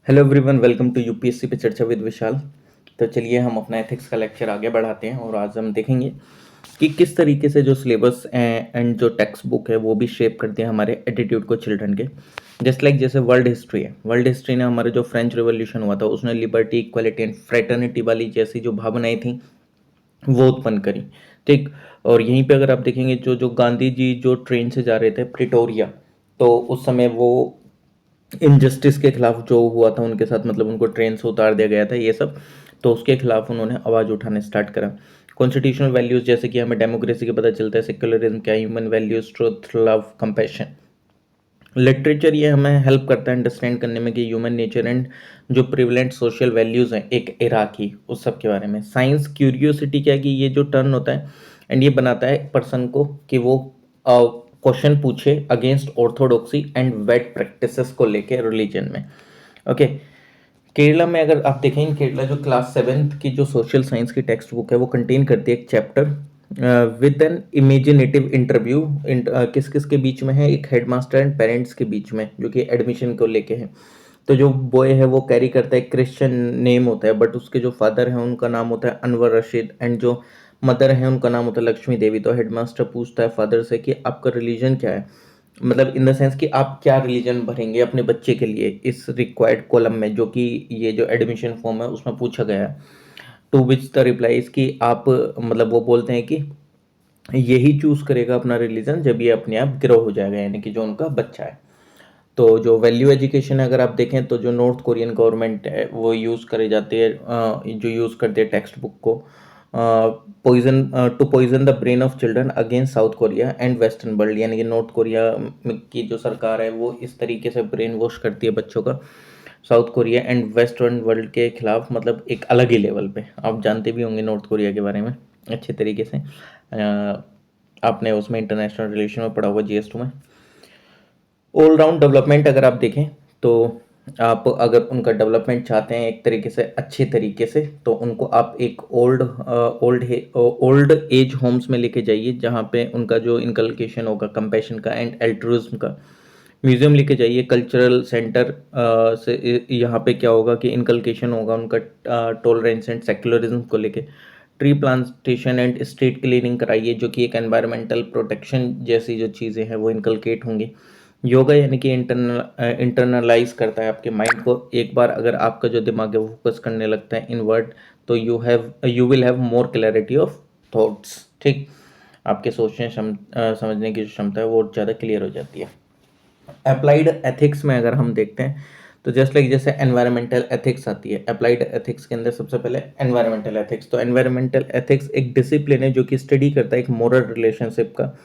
Hello everyone, welcome to UPSC पे चर्चा with विशाल। तो चलिए हम अपना एथिक्स का लेक्चर आगे बढ़ाते हैं और आज हम देखेंगे कि किस तरीके से जो सिलेबस एंड जो टेक्स्ट बुक है वो भी शेप करते हैं हमारे एटीट्यूड को चिल्ड्रन के। जैसे वर्ल्ड हिस्ट्री है, वर्ल्ड हिस्ट्री ने हमारे जो फ्रेंच रिवॉल्यूशन हुआ था उसने लिबर्टी, इक्वालिटी एंड फ्रेटर्निटी वाली जैसी जो भावनाएं थी वो उत्पन्न करी। ठीक। और यहीं पे अगर आप देखेंगे जो जो गांधी जी जो ट्रेन से जा रहे थे प्रिटोरिया, तो उस समय वो इनजस्टिस के खिलाफ जो हुआ था उनके साथ, मतलब उनको ट्रेन से उतार दिया गया था ये सब, तो उसके खिलाफ उन्होंने आवाज़ उठाने स्टार्ट करा। कॉन्स्टिट्यूशनल वैल्यूज़ जैसे कि हमें डेमोक्रेसी के पता चलता है, सेक्युलरिज्म क्या, human values, truth, love, compassion. Literature ये हमें हेल्प करता है अंडरस्टैंड करने में कि ह्यूमन नेचर एंड जो प्रिवलेंट सोशल वैल्यूज़ हैं एक एरा की, उस सब के बारे में। साइंस क्यूरियोसिटी क्या है कि ये जो टर्न होता है एंड ये बनाता है पर्सन को कि वो क्वेश्चन पूछे against orthodoxy and weird practices को लेके रिलीजन में। ओके। केरला में अगर आप देखें, केरला जो क्लास सेवेंथ की जो सोशल साइंस की टेक्स्ट बुक है वो कंटेन करती है एक chapter with an imaginative interview. किस किस के बीच में है, एक हेडमास्टर एंड पेरेंट्स के बीच में, जो कि एडमिशन को लेके है। तो जो बॉय है वो कैरी करता है क्रिश्चियन नेम होता है, बट उसके जो फादर हैं उनका नाम होता है अनवर रशीद एंड जो मदर है उनका नाम होता है लक्ष्मी देवी। तो हेडमास्टर पूछता है फादर से कि आपका रिलीजन क्या है, मतलब इन द सेंस कि आप क्या रिलीजन भरेंगे अपने बच्चे के लिए इस रिक्वायर्ड कॉलम में, जो कि ये जो एडमिशन फॉर्म है उसमें पूछा गया है। टू विच द रिप्लाईज कि आप, मतलब वो बोलते हैं कि यही चूज करेगा अपना रिलीजन जब ये अपने आप ग्रो हो जाएगा, यानी कि जो उनका बच्चा है। तो जो वैल्यू एजुकेशन है अगर आप देखें तो जो नॉर्थ कोरियन गवर्नमेंट है वो यूज़ करे जाती है, जो यूज़ करती है टेक्स्ट बुक को poison to poison the brain of children against South Korea and western world, यानी कि नॉर्थ कोरिया की जो सरकार है वो इस तरीके से ब्रेन वॉश करती है बच्चों का south Korea and western world के खिलाफ, मतलब एक अलग ही लेवल पे। आप जानते भी होंगे नॉर्थ कोरिया के बारे में अच्छे तरीके से, आपने उसमें इंटरनेशनल रिलेशन में पढ़ा हुआ जीएस 2 में। ऑल राउंड डेवलपमेंट अगर आप देखें तो आप अगर उनका डेवलपमेंट चाहते हैं एक तरीके से अच्छे तरीके से, तो उनको आप एक ओल्ड एज होम्स में लेके जाइए जहाँ पे उनका जो इनकलकेशन होगा कंपैशन का एंड एल्ट्रुइज्म का। म्यूजियम लेके जाइए, कल्चरल सेंटर से यहाँ पे क्या होगा कि इनकलकेशन होगा उनका टॉलरेंस एंड सेक्युलरिज्म को लेके। Tree plantation and street cleaning कराइए, जो कि एक एनवायरमेंटल प्रोटेक्शन जैसी जो चीज़ें हैं वो इनकलकेट होंगी। योगा यानी कि इंटरनलाइज करता है आपके माइंड को। एक बार अगर आपका जो दिमाग है वो फोकस करने लगता है इनवर्ड, तो you will have more clarity of thoughts. ठीक। आपके सोचने समझने की जो क्षमता है वो ज़्यादा क्लियर हो जाती है। अप्लाइड एथिक्स में अगर हम देखते हैं तो जस्ट लाइक जैसे एनवायरमेंटल एथिक्स आती है, अप्लाइड एथिक्स के अंदर सबसे पहले एनवायरमेंटल एथिक्स। तो एनवायरमेंटल एथिक्स एक डिसिप्लिन है जो कि स्टडी करता है एक मोरल रिलेशनशिप का,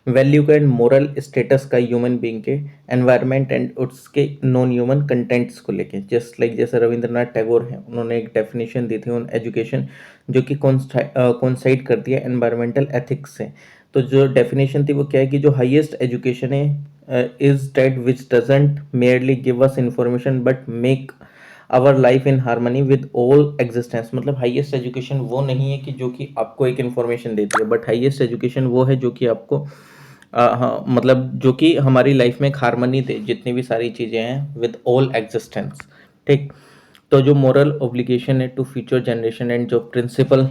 वैल्यू का एंड मोरल स्टेटस का ह्यूमन बीइंग के एनवायरनमेंट एंड उसके नॉन ह्यूमन कंटेंट्स को लेके। जस्ट लाइक जैसे रविंद्रनाथ टैगोर हैं, उन्होंने एक डेफिनेशन दी थी उन एजुकेशन जो कि कॉन्साइड करती है एनवायरमेंटल एथिक्स से। तो जो डेफिनेशन थी वो क्या है कि जो हाईएस्ट एजुकेशन है is that which doesn't merely give us information but make our life in harmony with all existence. मतलब हाईएस्ट एजुकेशन वो नहीं है कि जो कि आपको एक इन्फॉर्मेशन देती है, बट हाईएस्ट एजुकेशन वो है जो कि आपको हाँ, मतलब जो कि हमारी लाइफ में एक हारमोनी दे जितनी भी सारी चीज़ें हैं विद ऑल एग्जिस्टेंस। ठीक। तो जो मोरल ऑब्लिगेशन है टू फ्यूचर जनरेशन एंड जो प्रिंसिपल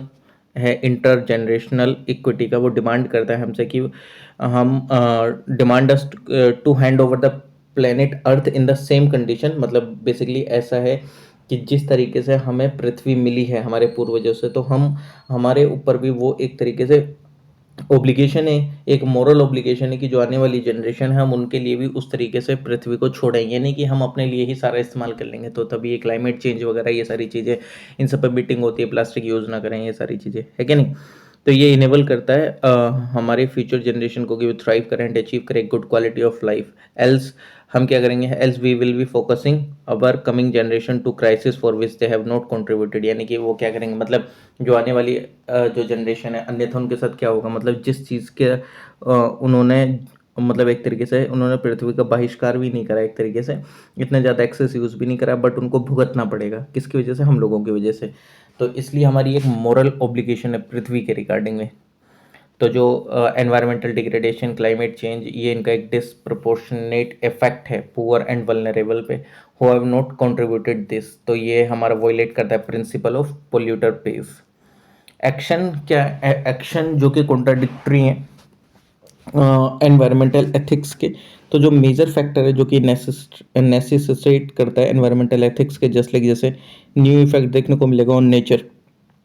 है इंटर जनरेशनल इक्विटी का, वो डिमांड करता है हमसे कि हम demand us to hand over the planet earth in the same condition. मतलब बेसिकली ऐसा है कि जिस तरीके से हमें पृथ्वी मिली है हमारे पूर्वजों से, तो हम हमारे ऊपर भी वो एक तरीके से ओब्लिगेशन है, एक मॉरल ओब्लिगेशन है कि जो आने वाली जनरेशन है हम उनके लिए भी उस तरीके से पृथ्वी को छोड़ेंगे नहीं कि हम अपने लिए ही सारा इस्तेमाल कर लेंगे। तो तभी ये क्लाइमेट चेंज वगैरह ये सारी चीज़ें, इन सब पर मीटिंग होती है, प्लास्टिक यूज़ ना करें, ये सारी चीज़ें है कि नहीं। तो ये इनेबल करता है हमारे फ्यूचर जनरेशन को कि वो थ्राइव करें एंड अचीव करें good quality of life. Else हम क्या करेंगे, else we will be focusing our coming generation to crisis for which they have not contributed, यानी कि वो क्या करेंगे, मतलब जो आने वाली जो जनरेशन है, अन्यथा उनके साथ क्या होगा, मतलब जिस चीज़ के उन्होंने, मतलब एक तरीके से उन्होंने पृथ्वी का बहिष्कार भी नहीं करा, एक तरीके से इतना ज़्यादा एक्सेस यूज़ भी नहीं करा, बट उनको भुगतना पड़ेगा किसकी वजह से, हम लोगों की वजह से। तो इसलिए हमारी एक मॉरल ऑब्लिगेशन है पृथ्वी के रिगार्डिंग में। तो जो एनवायरमेंटल डिग्रेडेशन, क्लाइमेट चेंज, ये इनका एक डिसप्रपोर्शनेट इफेक्ट है पुअर एंड वल्नरेबल पे who have not contributed this, तो ये हमारा वॉयलेट करता है principle of polluter page. Action क्या है? एक्शन जो कि कॉन्ट्राडिक्टरी है एनवायरमेंटल एथिक्स के। तो जो मेजर फैक्टर है जो कि नेसेसिटेट करता है एनवायरमेंटल एथिक्स के, जस्ट लाइक जैसे न्यू इफेक्ट देखने को मिलेगा ऑन नेचर,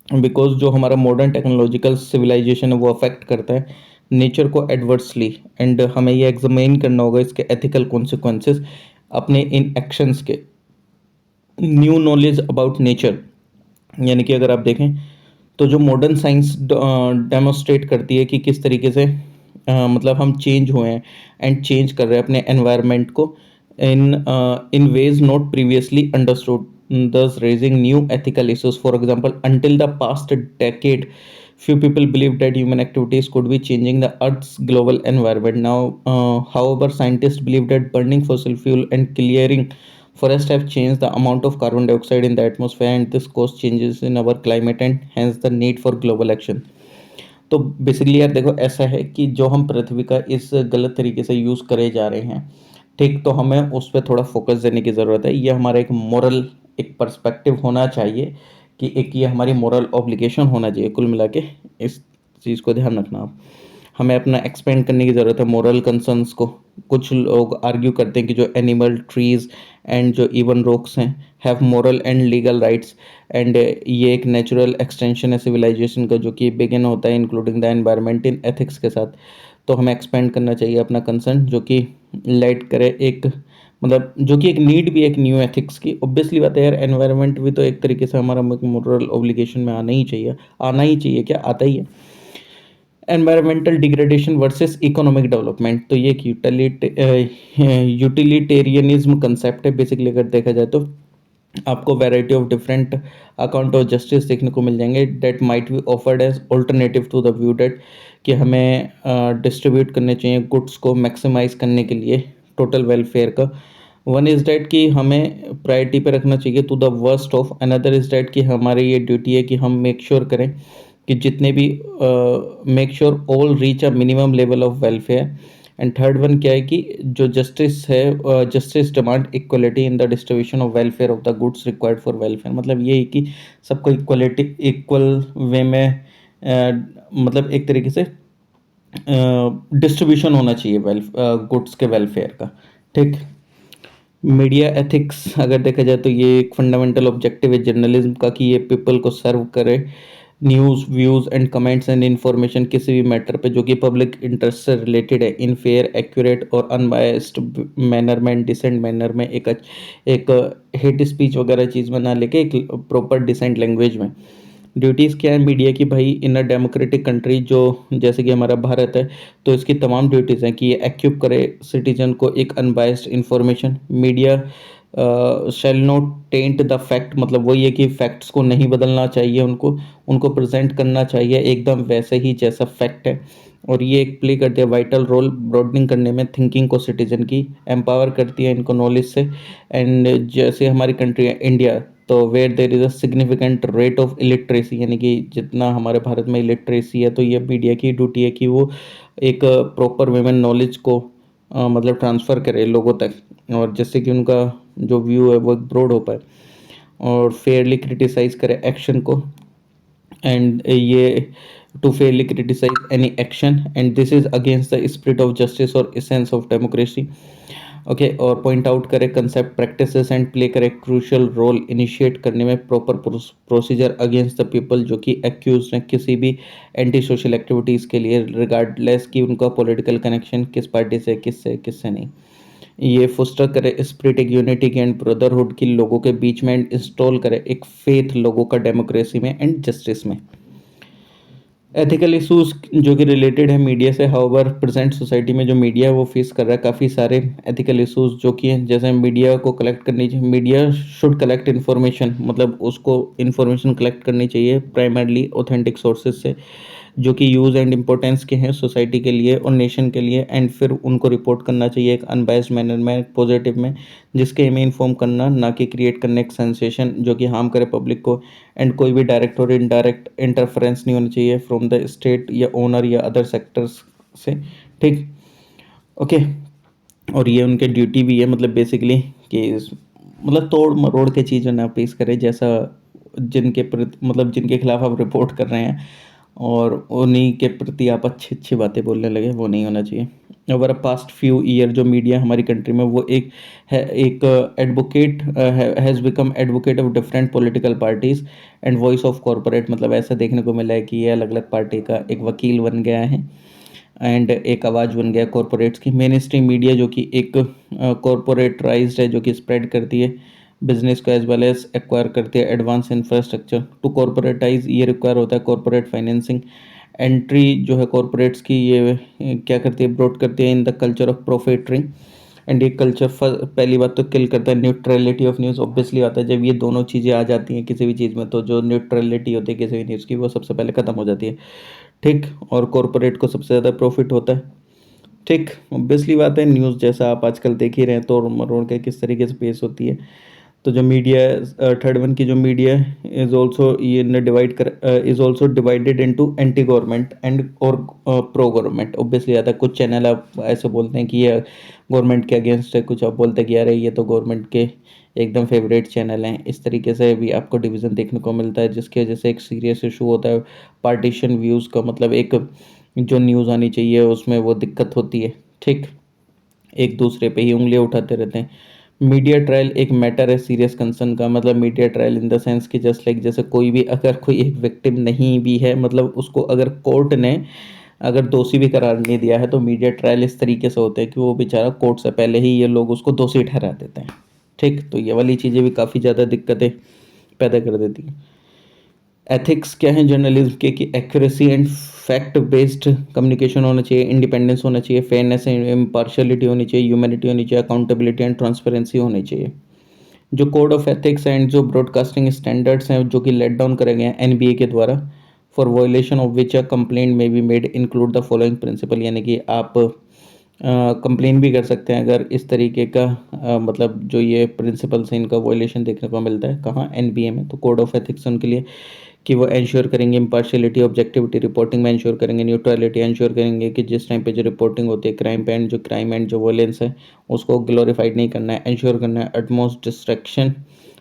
बिकॉज जो हमारा मॉडर्न टेक्नोलॉजिकल सिविलाइजेशन है वो अफेक्ट करता है नेचर को एडवर्सली, एंड हमें ये एग्जामिन करना होगा इसके एथिकल कॉन्सिक्वेंसेस अपने इन एक्शंस के। न्यू नॉलेज अबाउट नेचर, यानी कि अगर आप देखें तो जो मॉडर्न साइंस डेमोस्ट्रेट करती है कि किस तरीके से मतलब हम चेंज हुए हैं एंड चेंज कर रहे हैं अपने एनवायरनमेंट को in ways not previously understood, thus raising new ethical issues. For example, until the past decade, few people believed that human activities could be changing the Earth's global environment. Now, however, scientists believe that burning fossil fuel and clearing forests have changed the amount of carbon dioxide in the atmosphere, and this causes changes in our climate and hence the need for global action. तो basically यार देखो, ऐसा है कि जो हम पृथ्वी का इस गलत तरीके से यूज़ करे जा रहे हैं, ठीक, तो हमें उस पर थोड़ा फोकस देने की ज़रूरत है। ये हमारा एक मोरल एक पर्सपेक्टिव होना चाहिए कि एक ये हमारी मोरल ऑब्लिगेशन होना चाहिए। कुल मिला के इस चीज़ को ध्यान रखना आप। हमें अपना एक्सपेंड करने की ज़रूरत है मोरल कंसर्न्स को। कुछ लोग आर्ग्यू करते हैं कि जो एनिमल, ट्रीज़ एंड जो इवन रॉक्स हैं have moral and legal rights, and ये एक नेचुरल एक्सटेंशन है सिविलाइजेशन का जो कि बिगिन होता है including the environment in ethics के साथ। तो हमें एक्सपेंड करना चाहिए अपना कंसर्न जो कि लाइट करे एक मतलब जो कि एक नीड भी है एक न्यू एथिक्स की। ऑब्वियसली बात है यार, एनवायरनमेंट भी तो एक तरीके से हमारा मोरल ऑब्लिगेशन में आना ही चाहिए। आना ही चाहिए क्या, आता ही है। Environmental degradation versus economic development, तो ये एक यूटिलिटेरियनिज्म कंसेप्ट है बेसिकली। अगर देखा जाए तो आपको variety of different account of justice देखने को मिल जाएंगे that might be offered as alternative to the view that कि हमें डिस्ट्रीब्यूट करने चाहिए गुड्स को मैक्सिमाइज करने के लिए टोटल वेलफेयर का। वन इज़ डैट कि हमें प्रायोरिटी पे रखना चाहिए to the worst of, another is that कि हमारी ये ड्यूटी है कि हम मेक श्योर करें कि जितने भी make sure all reach a minimum level of welfare. And third one क्या है कि जो जस्टिस है, justice demand equality in the distribution of welfare of the goods required for welfare. मतलब ये है कि सबको इक्वलिटी इक्वल वे में मतलब एक तरीके से डिस्ट्रीब्यूशन होना चाहिए गुड्स के वेलफेयर का। ठीक, मीडिया एथिक्स अगर देखा जाए तो ये एक फंडामेंटल ऑब्जेक्टिव है जर्नलिज्म का कि ये पीपल को सर्व करे news, views and comments and information किसी भी मैटर पे जो कि पब्लिक इंटरेस्ट से रिलेटेड है इन फेयर, एक्यूरेट और अनबायस्ड मैनर में, डिसेंट मैनर में, एक हेट स्पीच वगैरह चीज़ बना लेके एक प्रॉपर डिसेंट लैंग्वेज में। ड्यूटीज़ क्या है मीडिया की भाई इन अ डेमोक्रेटिक कंट्री जो जैसे कि हमारा भारत है, तो इसकी तमाम ड्यूटीज़ हैं कि ये एक्यूप करे सिटीजन को एक unbiased information. Media shall not tent the fact, मतलब वही है कि फैक्ट्स को नहीं बदलना चाहिए, उनको उनको प्रेजेंट करना चाहिए एकदम वैसे ही जैसा फैक्ट है। और ये एक प्ले करती है वाइटल रोल ब्रॉडनिंग करने में थिंकिंग को सिटीजन की, एम्पावर करती है इनको नॉलेज से। एंड जैसे हमारी कंट्री है इंडिया, तो where there is a significant rate of illiteracy, यानी कि जितना हमारे भारत में इलिटरेसी है, तो ये मीडिया की ड्यूटी है कि वो एक प्रॉपर वे में नॉलेज को मतलब ट्रांसफ़र करे लोगों तक, और जिससे कि उनका जो व्यू है वो एक ब्रॉड हो पाए और फेयरली क्रिटिसाइज करे एक्शन को। एंड ये to fairly criticise any action and this is against the spirit of justice और एसेंस ऑफ डेमोक्रेसी। ओके, और पॉइंट आउट करे कंसेप्ट प्रैक्टिसेस एंड प्ले करे क्रूशियल रोल इनिशिएट करने में proper procedure against the people जो कि accused हैं किसी भी एंटी सोशल एक्टिविटीज़ के लिए, रिगार्डलेस कि उनका पॉलिटिकल कनेक्शन किस पार्टी से, किससे किससे नहीं। ये फोस्टर करे स्पिरिट एक यूनिटी की एंड ब्रदरहुड की लोगों के बीच में, एंड इंस्टॉल करे एक फेथ लोगों का डेमोक्रेसी में एंड जस्टिस में। एथिकल इश्यूज जो कि रिलेटेड है मीडिया से, हाउएवर प्रेजेंट सोसाइटी में जो मीडिया है वो फेस कर रहा है काफ़ी सारे एथिकल इश्यूज जो कि हैं, जैसे मीडिया को कलेक्ट करनी चाहिए, मीडिया शुड कलेक्ट इन्फॉर्मेशन, मतलब उसको इन्फॉर्मेशन कलेक्ट करनी चाहिए प्राइमरली ऑथेंटिक सोर्सेज से जो कि यूज़ एंड इम्पोर्टेंस के हैं सोसाइटी के लिए और नेशन के लिए, एंड फिर उनको रिपोर्ट करना चाहिए एक अनबायस्ड मैनर में, पॉजिटिव में, जिसके एम इन्फॉर्म करना, ना कि क्रिएट करने एक सेंसेशन जो कि हार्म करे पब्लिक को। एंड कोई भी डायरेक्ट और इनडायरेक्ट इंटरफेरेंस नहीं होनी चाहिए फ्रॉम द स्टेट या ओनर या अदर सेक्टर्स से। ठीक, ओके, और ये उनके ड्यूटी भी है, मतलब बेसिकली कि मतलब तोड़ मरोड़ के चीज़ें ना पेश करें, जैसा जिनके प्रति मतलब जिनके खिलाफ आप रिपोर्ट कर रहे हैं और उन्हीं के प्रति आप अच्छी अच्छी बातें बोलने लगे, वो नहीं होना चाहिए। Over a past few year जो मीडिया हमारी कंट्री में वो एक advocate has become advocate of different political parties and voice of corporate, मतलब ऐसा देखने को मिला है कि ये अलग अलग पार्टी का एक वकील बन गया है एंड एक आवाज़ बन गया कॉरपोरेट्स की। मेन स्ट्रीम मीडिया जो कि एक कॉरपोरेटराइज्ड है, जो कि स्प्रेड करती है बिजनेस को एज वेल एज एक्वायर करती है एडवांस इंफ्रास्ट्रक्चर। टू कॉरपोरेटाइज ये रिक्वायर होता है कॉरपोरेट फाइनेंसिंग एंट्री जो है कॉरपोरेट्स की, ये क्या करती है, ब्रॉड करती है in the culture of profiteering and ये कल्चर पहली बात तो किल करता है न्यूट्रलिटी ऑफ न्यूज़। ऑब्वियसली आता है जब ये दोनों चीज़ें आ जाती हैं किसी भी चीज़ में, तो जो न्यूट्रलिटी होती है किसी भी न्यूज़ की वो सबसे पहले ख़त्म हो जाती है, ठीक। और कॉरपोरेट को सबसे ज़्यादा प्रॉफिट होता है, ठीक। ऑब्वियसली बात है, न्यूज़ जैसा आप आजकल देख ही रहे हैं तोड़ मरोड़ के किस तरीके से पेश होती है। तो जो मीडिया थर्ड वन की जो मीडिया इज ऑल्सो ये is also divided into anti government and और प्रो गवर्नमेंट। ऑब्वियसली आता है कुछ चैनल आप ऐसे बोलते हैं कि ये गवर्नमेंट के अगेंस्ट है, कुछ आप बोलते हैं कि यार ये तो गवर्नमेंट के एकदम फेवरेट चैनल हैं। इस तरीके से भी आपको डिवीज़न देखने को मिलता है, जिसकी वजह से एक सीरियस इशू होता है पार्टीशन व्यूज़ का, मतलब एक जो न्यूज़ आनी चाहिए उसमें वो दिक्कत होती है, ठीक। एक दूसरे पे ही उंगलियां उठाते रहते हैं। मीडिया ट्रायल एक मैटर है सीरियस कंसर्न का, मतलब media trial in the sense कि जस्ट लाइक जैसे कोई भी अगर कोई एक विक्टिम नहीं भी है, मतलब उसको अगर कोर्ट ने अगर दोषी भी करार नहीं दिया है, तो मीडिया ट्रायल इस तरीके से होते हैं कि वो बेचारा कोर्ट से पहले ही ये लोग उसको दोषी ठहरा देते हैं, ठीक। तो ये वाली चीज़ें भी काफ़ी ज़्यादा दिक्कतें पैदा कर देती हैं। एथिक्स क्या है जर्नलिज्म के, कि accuracy and fact based communication होना चाहिए, इंडिपेंडेंस होना चाहिए, फेयरनेस एंड इम्पार्शियलिटी होनी चाहिए, ह्यूमैनिटी होनी चाहिए, अकाउंटेबिलिटी एंड ट्रांसपेरेंसी होनी चाहिए। जो कोड ऑफ एथिक्स एंड जो ब्रॉडकास्टिंग स्टैंडर्ड्स हैं जो कि लेट डाउन करे गए हैं एनबीए के द्वारा, for violation of which a complaint may be made include the following principle, यानी कि आप कंप्लेन भी कर सकते हैं अगर इस तरीके का मतलब जो ये प्रिंसिपल्स हैं इनका वायलेशन देखने को मिलता है कहाँ, एनबीए में। तो कोड ऑफ एथिक्स उनके लिए कि वो इंश्योर करेंगे इम्पार्शियलिटी, ऑब्जेक्टिविटी रिपोर्टिंग में इंश्योर करेंगे, न्यूट्रलिटी इंश्योर करेंगे कि जिस टाइम पे जो रिपोर्टिंग होती है क्राइम पे एंड जो क्राइम एंड जो वॉयलेंस है उसको ग्लोरीफाइड नहीं करना है, इंश्योर करना है अटमोस्ट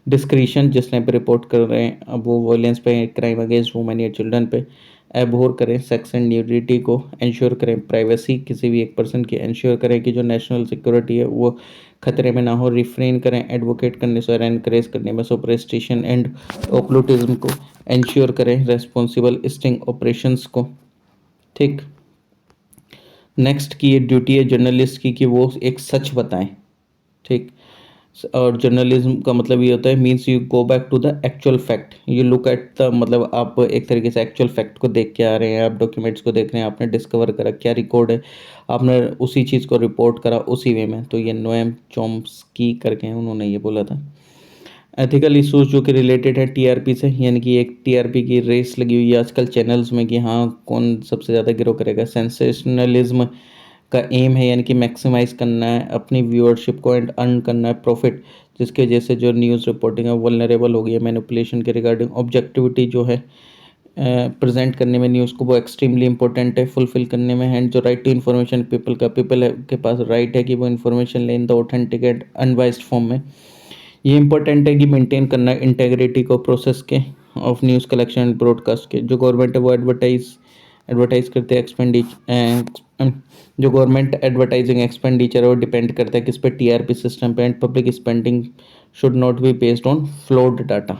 डिस्क्रिशन जिस टाइम पे रिपोर्ट कर रहे हैं अब वो वॉयलेंस पे, क्राइम अगेंस्ट वुमेन या चिल्ड्रन पे, एबहोर करें सेक्स एंड न्यूडिटी को, इंश्योर करें प्राइवेसी किसी भी एक पर्सन की, इंश्योर करें कि जो नेशनल सिक्योरिटी है वो खतरे में ना हो, रिफ्रेन करें एडवोकेट करने से और एनकरेज करने में सुपरस्टिशन एंड ओक्लूटिज्म को, इंश्योर करें रेस्पॉन्सिबल स्टिंग ऑपरेशंस को, ठीक। नेक्स्ट की ये ड्यूटी है जर्नलिस्ट की कि वो एक सच बताएं, ठीक। और जर्नलिज्म का मतलब ये होता है means you go back to the actual fact, you look at the, मतलब आप एक तरीके से एक्चुअल फैक्ट को देख के आ रहे हैं, आप डॉक्यूमेंट्स को देख रहे हैं, आपने डिस्कवर करा क्या रिकॉर्ड है, आपने उसी चीज़ को रिपोर्ट करा उसी वे में। तो ये नोएम चॉम्स्की करके हैं, उन्होंने ये बोला था। एथिकल इश्यूज जो कि रिलेटेड है टीआरपी से, यानी कि एक टीआरपी की रेस लगी हुई है आजकल चैनल्स में कि हाँ कौन सबसे ज़्यादा ग्रो करेगा। सेंसेशनलिज्म का एम है यानी कि मैक्सिमाइज करना है अपनी व्यूअरशिप को एंड अर्न करना है प्रॉफिट, जिसकी वजह से जो न्यूज़ रिपोर्टिंग है वल्नरेबल हो गई है मैनिपुलेशन के रिगार्डिंग। ऑब्जेक्टिविटी जो है प्रेजेंट करने में न्यूज़ को वो एक्सट्रीमली इंपॉर्टेंट है फुलफिल करने में। एंड जो राइट टू इन्फॉर्मेशन पीपल के पास राइट है कि वो इन्फॉर्मेशन लें in the authentic and unbiased form में। ये इंपॉर्टेंट है कि मेंटेन करना इंटेग्रिटी को प्रोसेस के of news collection and broadcast के। जो गवर्नमेंट है वो एडवर्टाइज करते हैं जो गवर्नमेंट एडवर्टाइजिंग एक्सपेंडिचर है वो डिपेंड करता है किस पे, टीआरपी सिस्टम पे। And public spending should not be based on flowed data.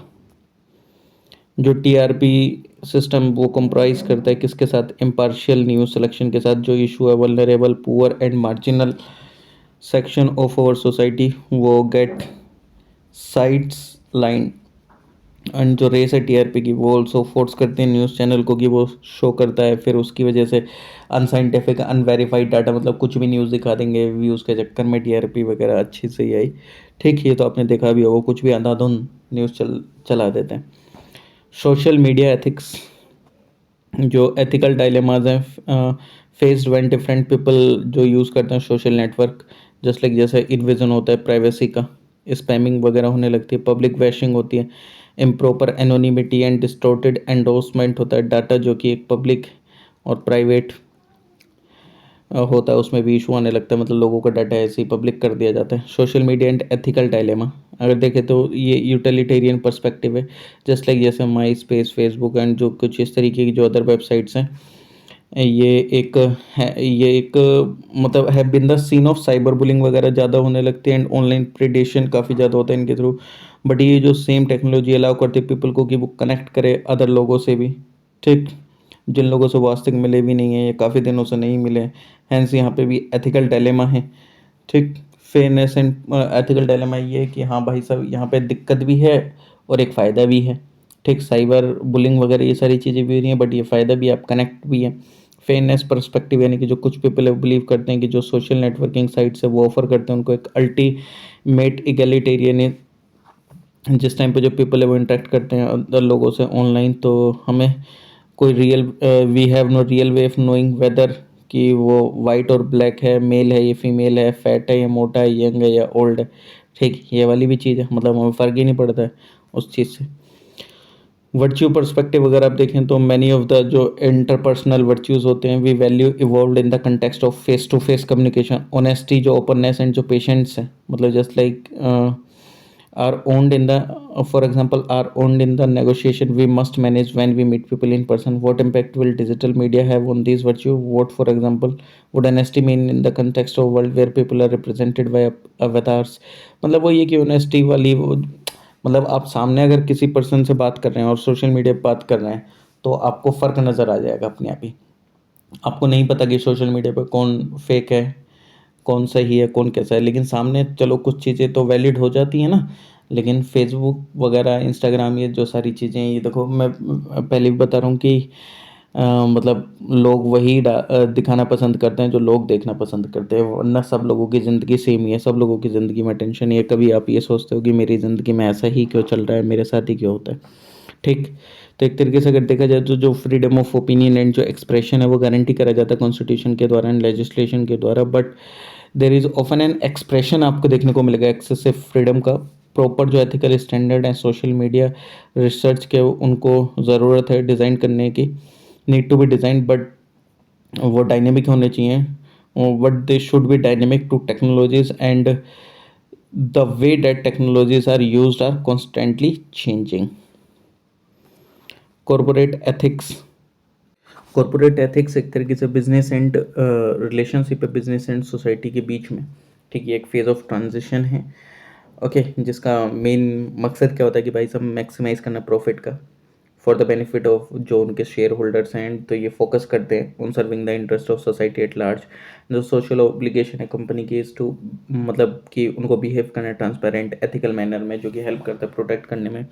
जो टीआरपी सिस्टम वो कंप्राइज करता है किसके साथ, इम्पार्शियल न्यूज़ सिलेक्शन के साथ। जो इशू है vulnerable poor and marginal section of our society वो गेट साइड्स लाइन। एंड जो रेस है टीआरपी की वो ऑल्सो फोर्स करते हैं न्यूज़ चैनल को कि वो शो करता है, फिर उसकी वजह से अनसाइंटिफिक अनवेरीफाइड डाटा, मतलब कुछ भी न्यूज़ दिखा देंगे व्यूज़ के चक्कर में, टीआरपी वगैरह अच्छी से ही आई, ठीक। ये तो आपने देखा भी होगा, कुछ भी अंधाधुंध न्यूज़ चला देते हैं। सोशल मीडिया एथिक्स, जो एथिकल डायलेमाज हैं फेस्ड व्हेन डिफरेंट पीपल जो यूज़ करते हैं सोशल नेटवर्क, जस्ट लाइक जैसे इन्विजन होता है प्राइवेसी का, स्पैमिंग वगैरह होने लगती है, पब्लिक वैशिंग होती है, improper anonymity and distorted endorsement होता है डाटा जो कि एक पब्लिक और प्राइवेट होता है उसमें भी इशू आने लगता है, मतलब लोगों का डाटा ऐसे ही पब्लिक कर दिया जाता है। Social media and ethical dilemma, अगर देखें तो ये यूटिलिटेरियन पर्सपेक्टिव है। जस्ट लाइक जैसे माई स्पेस, फेसबुक एंड जो कुछ इस तरीके की जो अदर वेबसाइट्स हैं, ये एक मतलब है been the scene of cyber bullying वगैरह ज़्यादा होने लगती है एंड ऑनलाइन प्रेडेशन काफ़ी ज़्यादा होता है इनके थ्रू। बट ये जो सेम टेक्नोलॉजी अलाउ करती है पीपल को कि वो कनेक्ट करे अदर लोगों से भी, ठीक, जिन लोगों से वास्तविक मिले भी नहीं है या काफ़ी दिनों से नहीं मिले। हैंस यहाँ पे भी एथिकल डायलेमा है, ठीक। फेयरनेस एंड एथिकल डायलेमा ये है कि हाँ भाई साहब, यहाँ पे दिक्कत भी है और एक फ़ायदा भी है, ठीक। साइबर बुलिंग वगैरह ये सारी चीज़ें भी हो रही हैं, बट ये फ़ायदा भी है, आप कनेक्ट भी है। फेयरनेस पर्सपेक्टिव, यानी कि जो कुछ पीपल बिलीव करते हैं कि जो सोशल नेटवर्किंग साइट्स है वो ऑफर करते हैं उनको एक अल्टीमेट इगैलिटेरियन, जिस टाइम पे जो पीपल है वो इंटरेक्ट करते हैं अदर लोगों से ऑनलाइन, तो हमें कोई real we have no real way of knowing whether कि वो वाइट और ब्लैक है, मेल है या फीमेल है, फैट है या मोटा है, यंग है या ओल्ड है, ठीक। ये वाली भी चीज़ है, मतलब हमें फ़र्क ही नहीं पड़ता है उस चीज़ से। वर्च्यू पर्सपेक्टिव अगर आप देखें तो मैनी ऑफ द जो इंटरपर्सनल वर्च्यूज़ होते हैं we value evolve in the context of face to face communication, honesty, जो ओपननेस एंड जो पेशेंस है, मतलब just like are owned in the for example are owned in the negotiation we must manage when we meet people in person. What impact will digital media have on these virtue? What, for example, would honesty mean in the context of world where people are represented by avatars? मतलब वो ये कि honesty वाली वो, मतलब आप सामने अगर किसी पर्सन से बात कर रहे हैं और सोशल मीडिया पे बात कर रहे हैं तो आपको फ़र्क नज़र आ जाएगा अपने आप ही। आपको नहीं पता कि सोशल मीडिया पे कौन फेक है, कौन सही है, कौन कैसा है, लेकिन सामने चलो कुछ चीज़ें तो वैलिड हो जाती हैं ना। लेकिन फेसबुक वगैरह, इंस्टाग्राम, ये जो सारी चीज़ें हैं, ये देखो मैं पहले भी बता रहा हूँ कि मतलब लोग वही दिखाना पसंद करते हैं जो लोग देखना पसंद करते हैं, वरना सब लोगों की ज़िंदगी सेम ही है, सब लोगों की ज़िंदगी में टेंशन ही है। कभी आप ये सोचते हो कि मेरी ज़िंदगी में ऐसा ही क्यों चल रहा है, मेरे साथ ही क्यों होता है, ठीक। तो एक तरीके से अगर देखा जाए तो जो फ्रीडम ऑफ ओपिनियन एंड जो एक्सप्रेशन है वो गारंटी करा जाता है कॉन्स्टिट्यूशन के द्वारा एंड लेजिस्लेशन के द्वारा, but there is often an expression आपको देखने को मिलेगा एक्सेसिव फ्रीडम का। प्रॉपर जो एथिकल स्टैंडर्ड है सोशल मीडिया रिसर्च के, उनको ज़रूरत है डिज़ाइन करने की, need to be design, but वो डायनेमिक होने चाहिए, but they should be dynamic to technologies and the way that technologies are used are constantly changing. Corporate ethics, corporate ethics एक तरीके से बिजनेस एंड रिलेशनशिप है business and society के बीच में, ठीक। ये एक फेज़ ऑफ ट्रांजिशन है, ओके, जिसका मेन मकसद क्या होता है कि भाई सब मैक्सिमाइज़ करना प्रॉफिट का फॉर द बेनिफिट ऑफ जो उनके शेयर होल्डर्स हैं। तो ये फोकस करते हैं on serving the interest of society at large. जो सोशल ऑब्लिगेशन है कंपनी की इज़ टू, मतलब कि उनको बिहेव करना ट्रांसपेरेंट एथिकल मैनर में, जो कि हेल्प करता है प्रोटेक्ट करने में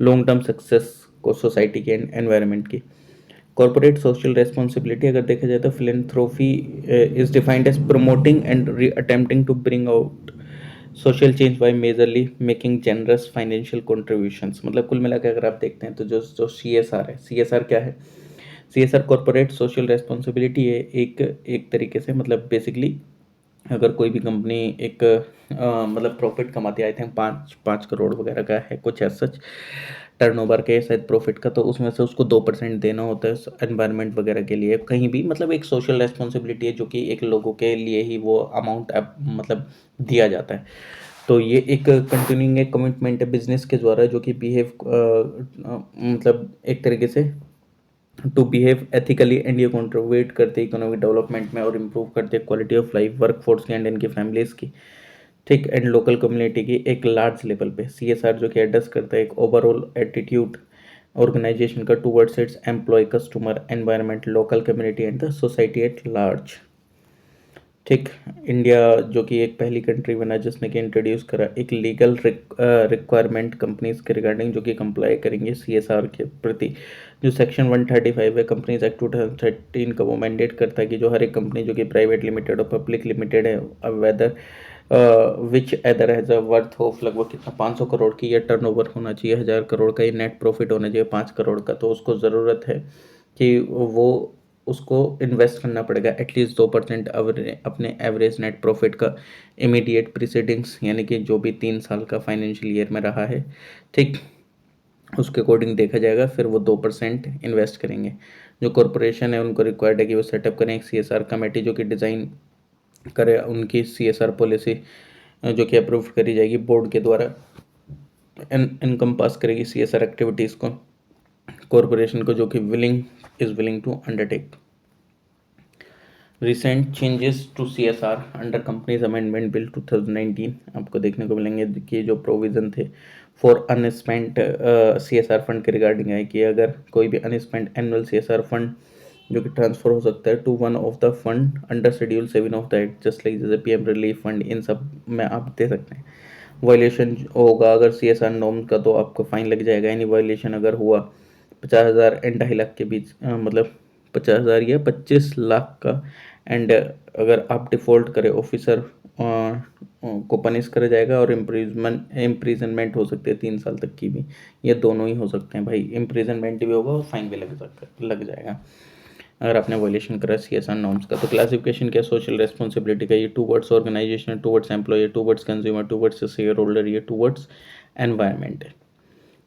लॉन्ग टर्म सक्सेस को सोसाइटी के एनवायरनमेंट की। कॉर्पोरेट सोशल रेस्पॉन्सिबिलिटी अगर देखा जाए तो philanthropy is defined as promoting and attempting to bring out social change by majorly making generous financial contributions. मतलब कुल मिलाकर अगर आप देखते हैं तो जो जो CSR है, CSR क्या है? CSR कॉर्पोरेट सोशल रेस्पॉन्सिबिलिटी है, एक तरीके से, मतलब बेसिकली अगर कोई भी कंपनी एक मतलब प्रॉफिट कमाती है, आई थिंक 5 करोड़ वगैरह का है कुछ ऐसा सच टर्नओवर के शायद प्रॉफिट का, तो उसमें से उसको 2% देना होता है एनवायरनमेंट वगैरह के लिए कहीं भी, मतलब एक सोशल रेस्पॉन्सिबिलिटी है जो कि एक लोगों के लिए ही वो अमाउंट मतलब दिया जाता है। तो ये एक कंटिन्यूइंग एक कमिटमेंट है बिजनेस के द्वारा जो कि बिहेव मतलब एक तरीके से टू बिहेव एथिकली एंड ये कंट्रीब्यूट करते हैं इकोनॉमिक डेवलपमेंट में और इम्प्रूव करते हैं quality of life work force की एंड इनकी फैमिलीज़ की, ठीक, एंड लोकल कम्युनिटी की एक लार्ज लेवल पे। CSR जो कि एड्रेस करता है एक ओवरऑल एटीट्यूड ऑर्गेनाइजेशन का towards its employ, customer, environment, local community and the society at large, ठीक। इंडिया जो कि एक पहली कंट्री बना जिसने कि इंट्रोड्यूस करा एक लीगल रिक्वायरमेंट कंपनीज के रिगार्डिंग जो कि कंप्लाई करेंगे CSR के प्रति। जो सेक्शन 135 है कंपनीज एक्ट 2013 का, वो मैंडेट करता है कि जो हर एक कंपनी जो कि प्राइवेट लिमिटेड और पब्लिक लिमिटेड है, whether which either has a worth of लगभग कितना 500 करोड़ की, या टर्नओवर होना चाहिए 1000 करोड़ का, या नेट प्रॉफिट होना चाहिए 5 करोड़ का, तो उसको ज़रूरत है कि वो उसको इन्वेस्ट करना पड़ेगा एटलीस्ट 2% अपने एवरेज नेट प्रॉफिट का इमीडिएट प्रीसीडिंग्स, यानी कि जो भी 3 साल का फाइनेंशियल ईयर में रहा है, ठीक। उसके अकॉर्डिंग देखा जाएगा, फिर वो 2% इन्वेस्ट करेंगे। जो कॉरपोरेशन है उनको रिक्वायर्ड है कि वो सेटअप करें एक CSR कमेटी जो कि डिज़ाइन करे उनकी CSR पॉलिसी, जो कि अप्रूव करी जाएगी बोर्ड के द्वारा, इनकम पास करेगी CSR एक्टिविटीज़ को कॉरपोरेशन को, जो कि willing to undertake. Recent changes to CSR under companies amendment bill 2019 आपको देखने को मिलेंगे कि जो प्रोविज़न थे फॉर अनस्पेंट CSR फंड के रिगार्डिंग है कि अगर कोई भी अनस्पेंट एनुअल CSR फंड जो कि ट्रांसफ़र हो सकता है to one of the fund under schedule 7 of the act, just like जैसे PM रिलीफ फंड, इन सब में आप दे सकते हैं। वायलेशन होगा अगर CSR नॉर्म का तो आपको फाइन लग जाएगा। यानी वायलेशन अगर हुआ 50,000 एंड 2.5 लाख के बीच, मतलब 50,000 या 25 लाख का, एंड अगर आप डिफ़ॉल्ट करें ऑफिसर को पनिश करा जाएगा और इम्प्रीजनमेंट हो सकती है 3 साल तक की भी। ये दोनों ही हो सकते हैं भाई, इम्प्रीजनमेंट भी होगा और फाइन भी लग जाएगा अगर आपने वायलेशन करा CSR नॉर्म्स का। तो क्लासिफिकेशन क्या सोशल रेस्पॉन्सिबिलिटी का, ये towards organisation, towards employ, towards consumer, towards share holder, ये टूवर्ड्स एनवायरनमेंट है।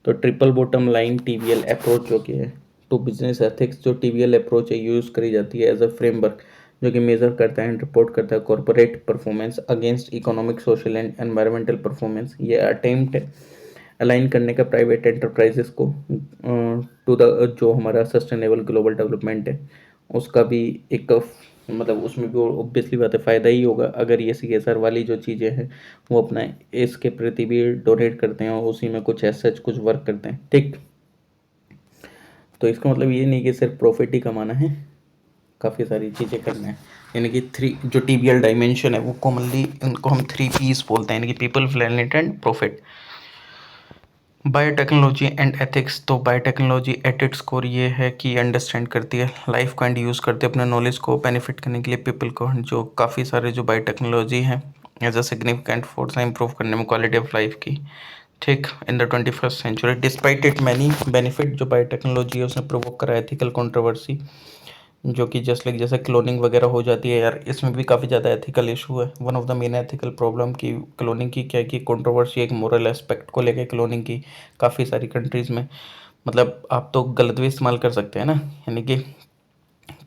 तो triple bottom line TBL approach जो कि है टू बिजनेस एथिक्स, जो TBL अप्रोच है यूज़ करी जाती है एज अ फ्रेमवर्क जो कि मेजर करता है एंड रिपोर्ट करता है corporate performance against economic, social and environmental performance. ये अटेम्प्ट है अलाइन करने का प्राइवेट एंटरप्राइजेस को टू द जो हमारा सस्टेनेबल ग्लोबल डेवलपमेंट है उसका भी एक, मतलब उसमें भी ऑब्वियसली बात है फ़ायदा ही होगा अगर ये CSR वाली जो चीज़ें हैं वो अपना इसके प्रति भी डोनेट करते हैं और उसी में कुछ ऐसा कुछ वर्क करते हैं, ठीक। तो इसका मतलब ये नहीं कि सिर्फ प्रॉफिट ही कमाना है, काफ़ी सारी चीज़ें करना है। यानी कि जो TBL डायमेंशन है वो कॉमनली इनको हम 3 Ps बोलते हैं, यानी कि people, planet and profit. Biotechnology and ethics, तो बायोटेक्नोलॉजी एट इट्स कोर ये है कि अंडरस्टैंड करती है लाइफ को एंड यूज़ करते हैं अपने नॉलेज को बेनिफिट करने के लिए पीपल को। जो काफ़ी सारे जो बायोटेक्नोलॉजी है एज अ सिग्निफिकेंट फोर्स है इम्प्रूव करने में क्वालिटी ऑफ लाइफ की, ठीक, in the 21st century. Despite it many benefit, जो बायोटेक्नोलॉजी है उसने प्रोवोक करा एथिकल कंट्रोवर्सी, जो कि जस्ट लाइक जैसे क्लोनिंग वगैरह हो जाती है यार, इसमें भी काफ़ी ज़्यादा एथिकल इशू है। One of the main ethical problem की क्लोनिंग की क्या है कि कंट्रोवर्सी एक मोरल एस्पेक्ट को लेके क्लोनिंग की काफ़ी सारी कंट्रीज़ में, मतलब आप तो गलत भी इस्तेमाल कर सकते हैं ना, यानी कि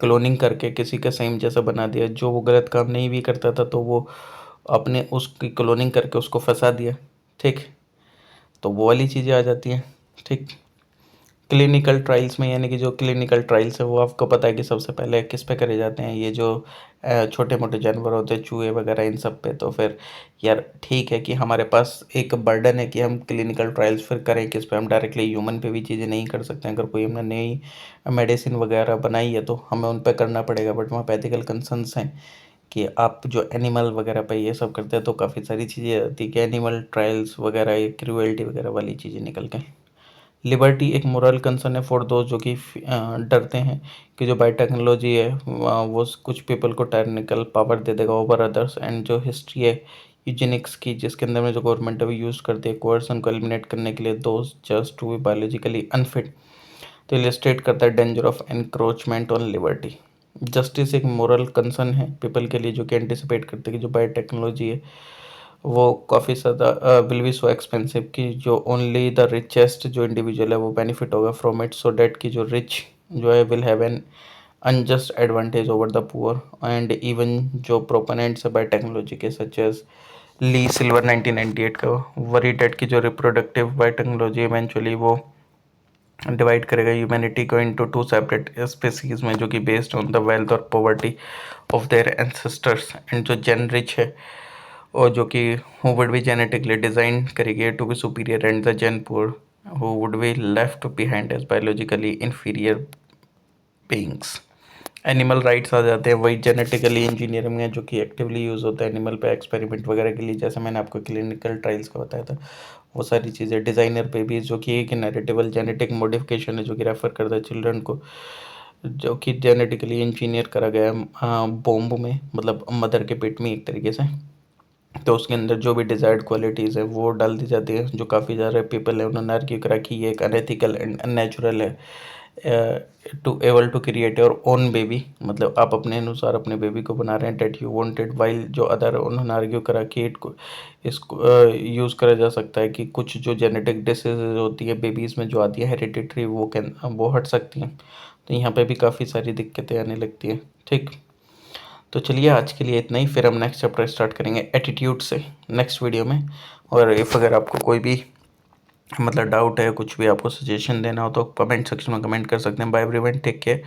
क्लोनिंग करके किसी का सेम जैसा बना दिया, जो वो गलत काम नहीं भी करता था तो वो अपने उसकी क्लोनिंग करके उसको फंसा दिया, ठीक। तो वो वाली चीज़ें आ जाती हैं, ठीक। क्लिनिकल ट्रायल्स में, यानी कि जो क्लिनिकल ट्रायल्स है वो आपको पता है कि सबसे पहले किस पे करे जाते हैं, ये जो छोटे मोटे जानवर होते हैं, चूहे वगैरह, इन सब पे। तो फिर यार ठीक है कि हमारे पास एक बर्डन है कि हम क्लिनिकल ट्रायल्स फिर करें किस पे, हम डायरेक्टली ह्यूमन पे भी चीज़ें नहीं कर सकते हैं। अगर कोई हमने नई मेडिसिन वगैरह बनाई है तो हमें उन पर करना पड़ेगा, बट वहाँ पे एथिकल कंसर्न्स हैं कि आप जो एनिमल वगैरह पे ये सब करते हैं तो काफ़ी सारी चीज़ें आती है कि एनिमल ट्रायल्स वगैरह, ये क्रूएल्टी वगैरह वाली चीज़ें निकल के। लिबर्टी एक मोरल कंसर्न है फॉर दोज जो कि डरते हैं कि जो बायोटेक्नोलॉजी है वो कुछ पीपल को टायरनिकल पावर दे देगा ओवर अदर्स। एंड जो हिस्ट्री है यूजेनिक्स की, जिसके अंदर में जो गवर्नमेंट है वो यूज़ करती है कोर्सन को एलिमिनेट करने के लिए those just to be biologically unfit, तो इलिस्ट्रेट करता है danger of encroachment on liberty. Justice एक मोरल कंसर्न है पीपल के लिए जो कि एंटिसिपेट करते हैं कि जो बायोटेक्नोलॉजी है वो काफ़ी ज़्यादा विल बी सो एक्सपेंसिव कि जो ओनली द रिचेस्ट जो इंडिविजुअल है वो बेनिफिट होगा फ्रॉम इट, सो डैट कि जो रिच जो है will have an unjust advantage over the poor. And even जो प्रोपोनेंट्स है बाय टेक्नोलॉजी के सच एज ली सिल्वर 1998 का वरी डेट की जो रिप्रोडक्टिव बाय टेक्नोलॉजी इवेंचुअली वो डिवाइड करेगा ह्यूमैनिटी को इनटू 2 सेपरेट स्पीसीज में, जो कि बेस्ड ऑन द वेल्थ और poverty of their ancestors. And जो जेन रिच है और जो कि who would be genetically designed करेगी to be superior and the gen poor who would be left behind as biologically inferior beings। Animal rights आ जाते हैं, वही जेनेटिकली इंजीनियरिंग में जो कि एक्टिवली यूज़ होता है एनिमल पे एक्सपेरिमेंट वगैरह के लिए, जैसे मैंने आपको क्लिनिकल ट्रायल्स का बताया था वो सारी चीज़ें। डिज़ाइनर बेबीज जो कि एक इनहेरिटेबल जेनेटिक मॉडिफिकेशन है जो कि रेफर करता है चिल्ड्रन को जो कि जेनेटिकली इंजीनियर करा गया है बोम्ब में, मतलब मदर के पेट में एक तरीके से। तो उसके अंदर जो भी डिज़ायर्ड क्वालिटीज़ है वो डाल दी जाती है। जो काफ़ी ज़्यादा पीपल है उन्होंने आर्ग्यू करा कि ये एक अनएथिकल एंड अननेचुरल है to able to create your own baby, मतलब आप अपने अनुसार अपने बेबी को बना रहे हैं, डेट यू वांटेड, वाइल जो अदर उन्होंने आर्ग्यू करा कि इसको यूज़ करा जा सकता है कि कुछ जो जेनेटिक डिसीजेज होती है बेबीज़ में जो आती है हेरिडिटरी, वो हट सकती हैं। तो यहाँ पे भी काफ़ी सारी दिक्कतें आने लगती हैं। ठीक, तो चलिए आज के लिए इतना ही, फिर हम नेक्स्ट चैप्टर स्टार्ट करेंगे एटीट्यूड से नेक्स्ट वीडियो में। और इफ़ अगर आपको कोई भी मतलब डाउट है, कुछ भी आपको सजेशन देना हो तो कमेंट सेक्शन में कमेंट कर सकते हैं। Bye everyone, take care,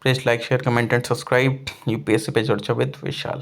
please like share comment and subscribe UPSC पे चर्चा विद विशाल।